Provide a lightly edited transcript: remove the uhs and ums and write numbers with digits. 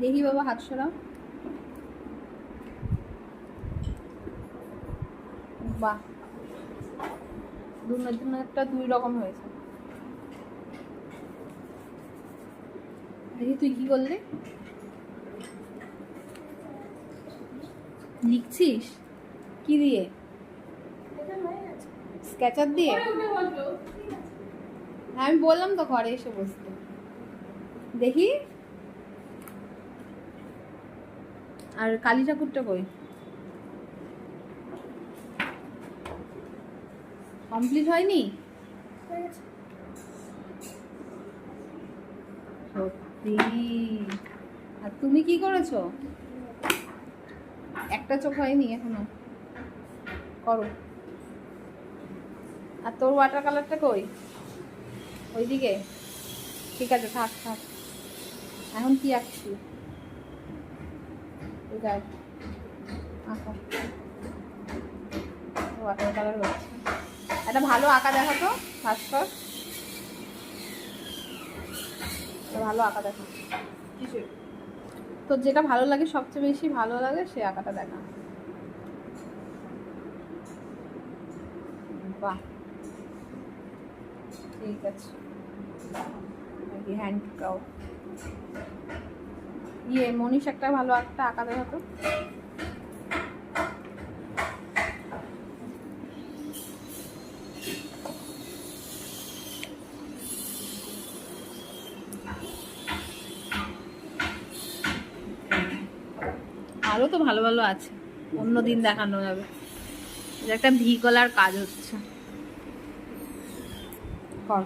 দেখি বাবা, হাত সরাও। বাহ, দুটা দুই রকম হয়েছে। দেখি তুই কি করলি, লিখছিস কি দিয়ে? স্কেচার দিয়ে? হ্যাঁ, আমি বললাম তো ঘরে এসে বসতে। দেখি, আর কালী ঠাকুরটা কই? কমপ্লিট হয়নি? সত্যি? আর তুমি কি করেছো? একটা চোখ হয়নি এখনো, করো। আর তোর ওয়াটার কালারটা কই? ওইদিকে? ঠিক আছে, থাক থাক। এখন কি আঁকছি? ঠিক আছে, আঁকো। ওয়াটার কালার হচ্ছে। একটা ভালো আঁকা দেখো তো, ভাস্কর। ভালো আঁকা দেখা, তো যেটা ভালো লাগে, সবচেয়ে বেশি ভালো লাগে সে আঁকাটা দেখা। বাহ, ঠিক আছে। হ্যান্ড কাউ মনীষ একটা ভালো একটা আঁকা দেখা তো। আরও তো ভালো ভালো আছে, অন্য দিন দেখানো যাবে। এটা একটা ভি গলার কাজ হচ্ছে, কর।